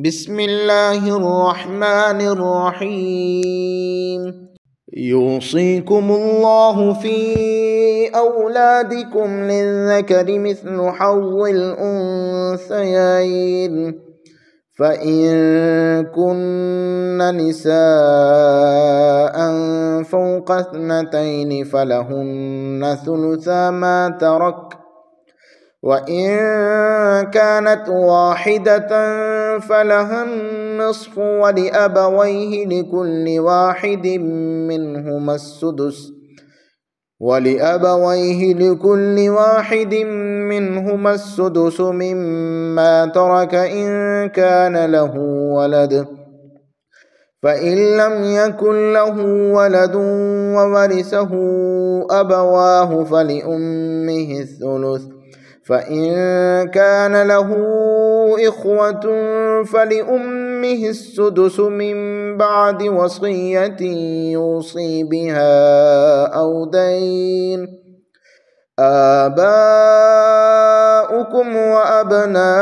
بسم الله الرحمن الرحيم. يوصيكم الله في أولادكم للذكر مثل حظ الأنثيين، فإن كن نساء فوق اثنتين فلهن ثلثا ما ترك، وإن كانت واحدة فلها النصف ولأبويه لكل واحد منهما السدس مما ترك إن كان له ولد، فإن لم يكن له ولد وورثه أبواه فلأمه الثلث، فإن كان له إخوة فلأمه السدس من بعد وصية يوصي بها أو دين. آباؤكم وأبناؤكم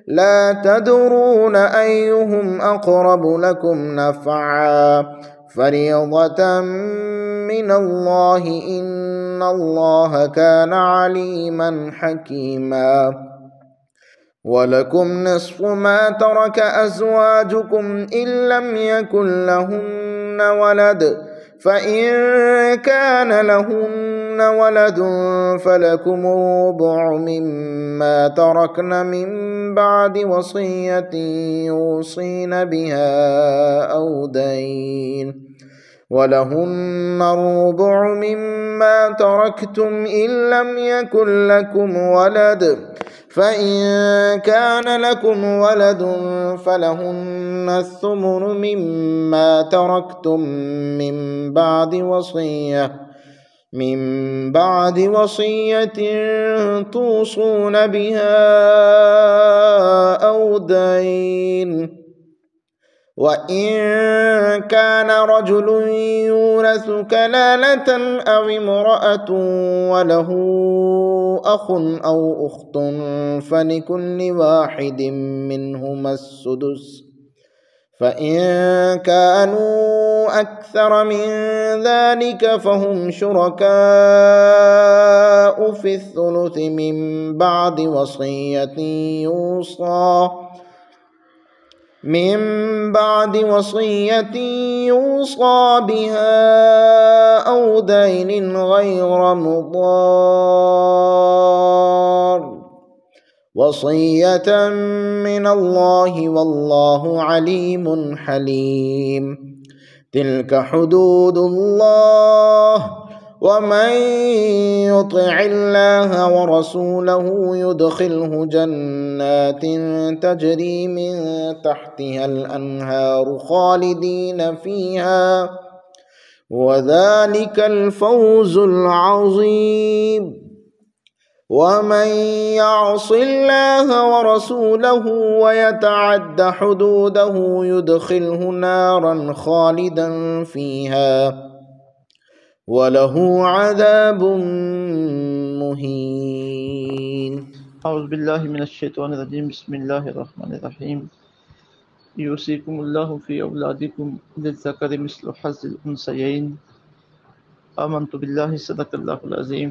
لا تدرون أيهم أقرب لكم نفعا، فريضة من الله، إن الله كان عليما حكيما. ولكم نصف ما ترك أزواجكم إن لم يكن لهن ولد، فإن كان لهن ولد فلكم الربع مما تركن من بعد وصية يوصين بها أو دين، ولهن الربع مما تركتم إن لم يكن لكم ولد، فإن كان لكم ولد فلهن الثمن مما تركتم من بعد وصية توصون بها أو دين. وإن كان رجل يورث كلالة أو امرأة وله أخ أو أخت فلكل واحد منهما السدس، فإن كانوا أكثر من ذلك فهم شركاء في الثلث من بعد وصية يوصى بها أو دين غير مضار، وصية من الله والله عليم حليم. تلك حدود الله، ومن يطع الله ورسوله يدخله جنات تجري من تحتها الأنهار خالدين فيها، وذلك الفوز العظيم. ومن يعص الله ورسوله ويتعد حدوده يدخله نارا خالدا فيها وله عذاب مهين. أعوذ بالله من الشيطان الرجيم. بسم الله الرحمن الرحيم. يوصيكم الله في أولادكم للذكر مثل حظ الأنثيين. آمنت بالله صدق الله العظيم।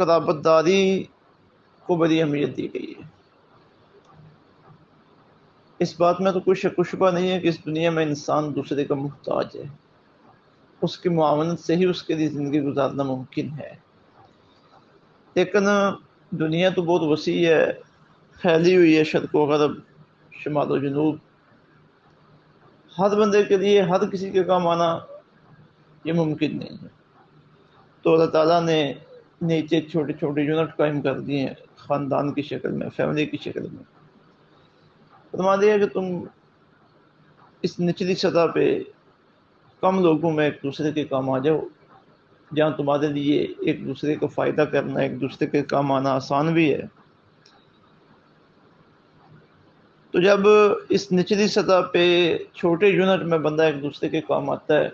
قرابت داری کو بڑی اہمیت دی گئی ہے۔ اس بات میں تو کوئی شک و شبہ نہیں ہے کہ اس دنیا میں انسان دوسرے کا محتاج ہے، اس کی معاونت سے ہی اس کے لیے زندگی گزارنا ممکن ہے۔ لیکن دنیا تو بہت وسیع ہے، پھیلی ہوئی ہے، شرق و غرب، شمال و جنوب، ہر بندے کے لیے ہر کسی کے کام آنا یہ ممکن نہیں ہے۔ تو اللہ تعالیٰ نے نیچے چھوٹے چھوٹے یونٹ قائم کر دیے ہیں، خاندان کی شکل میں، فیملی کی شکل میں۔ فرما دیا کہ تم اس نچلی سطح پہ کم لوگوں میں ایک دوسرے کے کام آ جاؤ، جہاں تمہارے لیے ایک دوسرے کو فائدہ کرنا، ایک دوسرے کے کام آنا آسان بھی ہے۔ تو جب اس نچلی سطح پہ چھوٹے یونٹ میں بندہ ایک دوسرے کے کام آتا ہے،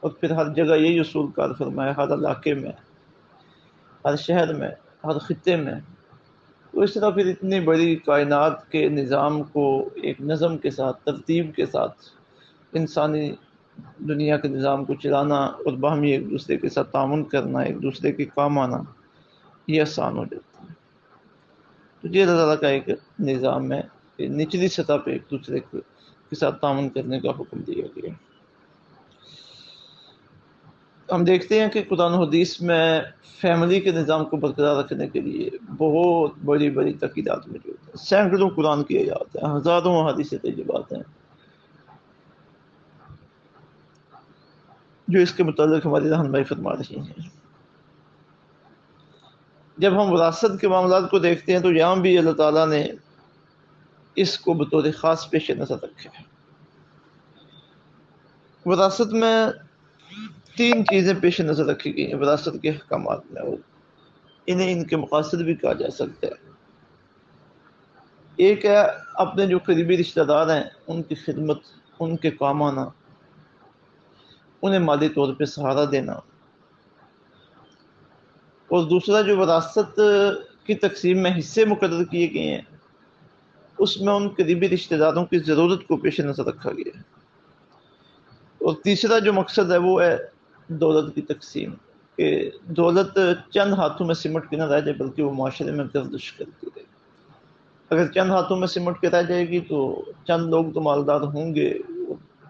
اور پھر ہر جگہ یہی اصول کار فرمایا، ہر علاقے میں، ہر شہر میں، ہر خطے میں، تو اس طرح پھر اتنی بڑی کائنات کے نظام کو ایک نظم کے ساتھ، ترتیب کے ساتھ، انسانی دنیا کے نظام کو چلانا اور باہمی ایک دوسرے کے ساتھ تعاون کرنا، ایک دوسرے کے کام آنا، یہ آسان ہو جاتا ہے۔ تو یہ اللہ تعالیٰ کا ایک نظام ہے کہ نچلی سطح پہ ایک دوسرے کے ساتھ تعاون کرنے کا حکم دیا گیا۔ ہم دیکھتے ہیں کہ قرآن و حدیث میں فیملی کے نظام کو برقرار رکھنے کے لیے بہت بڑی بڑی تاکیدات موجود ہیں، سینکڑوں قرآن کی آیات ہیں، ہزاروں حدیث طیبات ہیں جو اس کے متعلق ہماری رہنمائی فرما رہی ہیں۔ جب ہم وراثت کے معاملات کو دیکھتے ہیں تو یہاں بھی اللہ تعالیٰ نے اس کو بطور خاص پیش نظر رکھا ہے۔ وراثت میں 3 چیزیں پیش نظر رکھی گئی ہیں وراثت کے احکامات میں، اور انہیں ان کے مقاصد بھی کہا جا سکتا ہے۔ ایک ہے اپنے جو قریبی رشتہ دار ہیں ان کی خدمت، ان کے کام آنا، انہیں مالی طور پہ سہارا دینا، اور دوسرا جو وراثت کی تقسیم میں حصے مقرر کیے گئے ہیں اس میں ان قریبی رشتہ داروں کی ضرورت کو پیش نظر رکھا گیا ہے، اور تیسرا جو مقصد ہے وہ ہے دولت کی تقسیم، کہ دولت چند ہاتھوں میں سمٹ کے نہ رہ جائے بلکہ وہ معاشرے میں گردش کرتی رہے۔ اگر چند ہاتھوں میں سمٹ کے رہ جائے گی تو چند لوگ تو مالدار ہوں گے،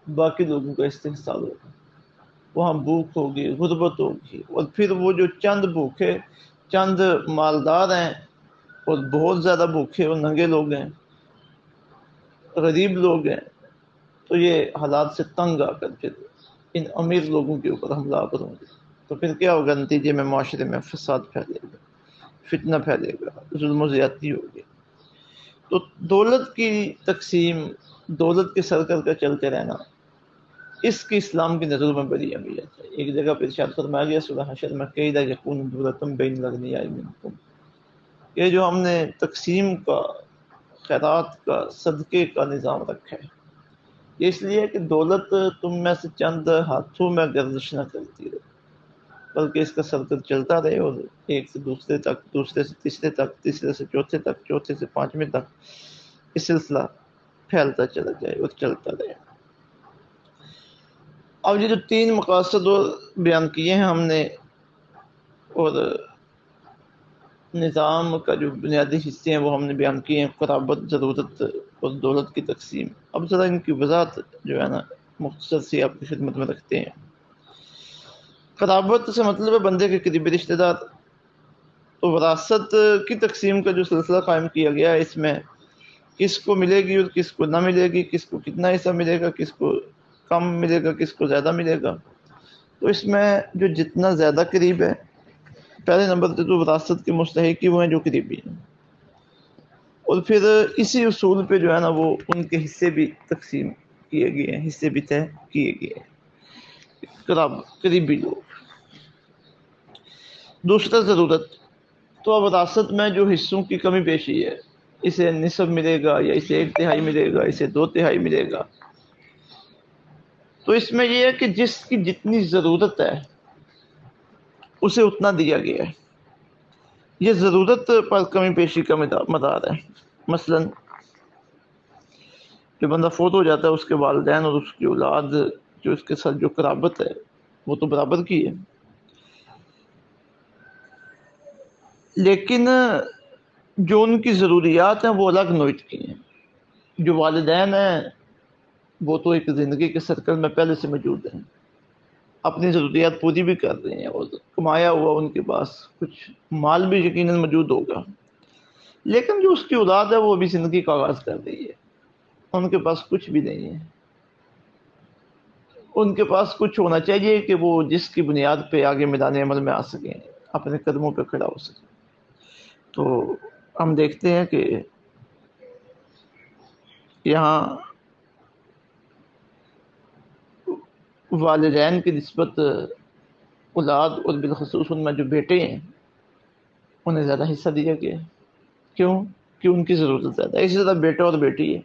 باقی لوگوں کا استحصال ہوگا، وہاں بھوک ہوگی، غربت ہوگی، اور پھر وہ جو چند بھوکے، چند مالدار ہیں اور بہت زیادہ بھوکے اور ننگے لوگ ہیں، غریب لوگ ہیں، تو یہ حالات سے تنگ آ کر پھر ان امیر لوگوں کے اوپر حملہ آور ہوں گے، تو پھر کیا ہوگا؟ نتیجے میں معاشرے میں فساد پھیلے گا، فتنہ پھیلے گا، ظلم و زیادتی ہوگی۔ تو دولت کی تقسیم، دولت کے سرکل کا چلتے رہنا، اس کی اسلام کی نظر میں بڑی اہمیت ہے۔ ایک جگہ پہ ارشاد فرمایا گیا سورہ حشر میں، قیل یکون دولتم بین الاغنیاء منکم، یہ جو ہم نے تقسیم کا، خیرات کا، صدقے کا نظام رکھا ہے، یہ اس لیے کہ دولت تم میں سے چند ہاتھوں میں گردش نہ کرتی رہے بلکہ اس کا سرکل چلتا رہے، اور ایک سے دوسرے تک، دوسرے سے تیسرے تک، تیسرے سے چوتھے تک، چوتھے سے پانچویں تک یہ سلسلہ پھیلتا چلا جائے اور چلتا رہے۔ اب یہ جو 3 مقاصد بیان کیے ہیں ہم نے، اور نظام کا جو بنیادی حصے ہیں وہ ہم نے بیان کیے ہیں، قرابت، ضرورت اور دولت کی تقسیم۔ اب ذرا ان کی وضاحت جو ہے نا مختصر سی آپ کی خدمت میں رکھتے ہیں۔ قرابت سے مطلب ہے بندے کے قریبی رشتہ دار۔ تو وراثت کی تقسیم کا جو سلسلہ قائم کیا گیا ہے، اس میں کس کو ملے گی اور کس کو نہ ملے گی، کس کو کتنا حصہ ملے گا، کس کو کم ملے گا، کس کو زیادہ ملے گا، تو اس میں جو جتنا زیادہ قریب ہے، پہلے نمبر پہ تو وراثت کے مستحق ہی وہ ہیں جو قریبی ہیں، اور پھر اسی اصول پہ جو ہے نا وہ ان کے حصے بھی تقسیم کیے گئے ہیں، حصے بھی طے کیے گئے ہیں، قریبی لوگ۔ دوسرا ضرورت، تو اب وراثت میں جو حصوں کی کمی بیشی ہے، اسے نصف ملے گا یا اسے 1/3 ملے گا، اسے 2/3 ملے گا، تو اس میں یہ ہے کہ جس کی جتنی ضرورت ہے اسے اتنا دیا گیا ہے، یہ ضرورت پر کمی بیشی کا مدار ہے۔ مثلا جو بندہ فوت ہو جاتا ہے، اس کے والدین اور اس کی اولاد جو اس کے ساتھ جو قرابت ہے وہ تو برابر کی ہے، لیکن جو ان کی ضروریات ہیں وہ الگ نوعیت کی ہیں. جو والدین ہیں وہ تو ایک زندگی کے سرکل میں پہلے سے موجود ہیں، اپنی ضروریات پوری بھی کر رہے ہیں، اور کمایا ہوا ان کے پاس کچھ مال بھی یقیناً موجود ہوگا. لیکن جو اس کی اولاد ہے وہ ابھی زندگی کا آغاز کر رہی ہے، ان کے پاس کچھ بھی نہیں ہے. ان کے پاس کچھ ہونا چاہیے کہ وہ جس کی بنیاد پہ آگے میدان عمل میں آ سکیں، اپنے قدموں پہ کھڑا ہو سکیں. تو ہم دیکھتے ہیں کہ یہاں والدین کی نسبت اولاد اور بالخصوص ان میں جو بیٹے ہیں انہیں زیادہ حصہ دیا گیا ہے. کیوں؟ کہ ان کی ضرورت زیادہ ہے. اسی طرح بیٹا اور بیٹی ہے.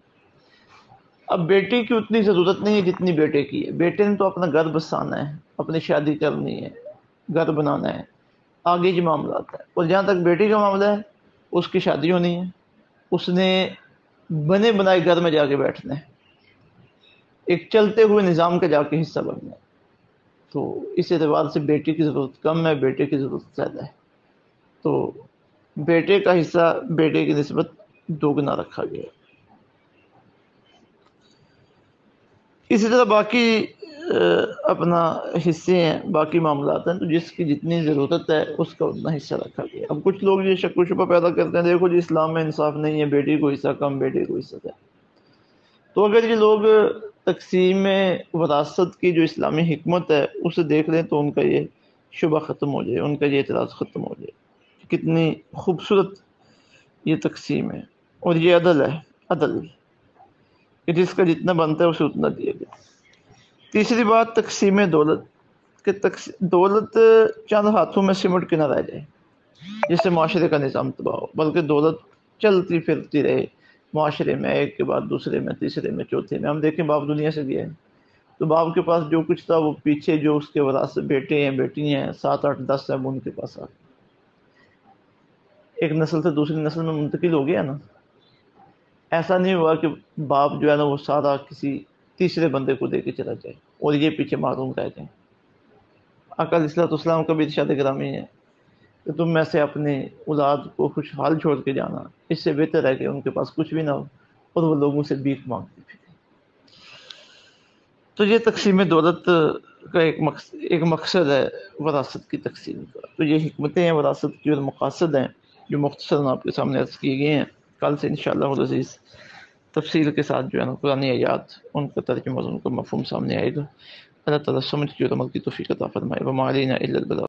اب بیٹی کی اتنی ضرورت نہیں ہے جتنی بیٹے کی ہے. بیٹے نے تو اپنا گھر بسانا ہے، اپنی شادی کرنی ہے، گھر بنانا ہے، آگے جو معاملات ہیں. اور جہاں تک بیٹی کا معاملہ ہے اس کی شادی ہونی ہے، اس نے بنے بنائے گھر میں جا کے بیٹھنا ہے، ایک چلتے ہوئے نظام کا جا کے حصہ بننا ہے. تو اس اعتبار سے بیٹی کی ضرورت کم ہے، بیٹے کی ضرورت زیادہ ہے. تو بیٹے کا حصہ بیٹے کی نسبت دوگنا رکھا گیا. اسی طرح باقی اپنا حصے ہیں، باقی معاملات ہیں، تو جس کی جتنی ضرورت ہے اس کا اتنا حصہ رکھا گیا. اب کچھ لوگ یہ شک و شبہ پیدا کرتے ہیں، دیکھو جی اسلام میں انصاف نہیں ہے، بیٹی کو حصہ کم، بیٹے کو حصہ زیادہ. تو اگر یہ لوگ تقسیم وراثت کی جو اسلامی حکمت ہے اسے دیکھ لیں تو ان کا یہ شبہ ختم ہو جائے، ان کا یہ اعتراض ختم ہو جائے. کتنی خوبصورت یہ تقسیم ہے، اور یہ عدل ہے، عدل کہ جس کا جتنا بنتا ہے اسے اتنا دیا گیا. تیسری بات تقسیم دولت، کہ دولت چند ہاتھوں میں سمٹ کے نہ رہ جائے جس سے معاشرے کا نظام تباہ ہو، بلکہ دولت چلتی پھرتی رہے معاشرے میں، ایک کے بعد دوسرے میں، تیسرے میں، چوتھے میں. ہم دیکھیں باپ دنیا سے گیا ہے تو باپ کے پاس جو کچھ تھا وہ پیچھے جو اس کے وراثت بیٹے ہیں، بیٹی ہیں، 7 8 10 ہیں، وہ ان کے پاس آ ایک نسل سے دوسری نسل میں منتقل ہو گیا نا. ایسا نہیں ہوا کہ باپ جو ہے نا وہ سارا کسی تیسرے بندے کو دے کے چلا جائے اور یہ پیچھے معروم رہ جائیں. آقا علیہ الصلوۃ والسلام کا بھی ارشاد گرامی ہے کہ تم میں سے اپنے اولاد کو خوشحال چھوڑ کے جانا، اس سے بہتر ہے کہ ان کے پاس کچھ بھی نہ ہو اور وہ لوگوں سے بھیک مانگتے پھریں. تو یہ تقسیم دولت کا ایک مقصد ہے وراثت کی تقسیم کا. تو یہ حکمتیں ہیں وراثت کی اور مقاصد ہیں جو مختصراً آپ کے سامنے عرض کیے گئے ہیں. کل سے انشاءاللہ العزیز تفصیل کے ساتھ جو ہے نا قرآنی آیات، ان کا ترجمہ اور ان کا مفہوم سامنے آئے گا. اللہ تعالیٰ سمجھ کی اور عمل کی توفیق عطا فرمائے. وما علینا الا البلاغ.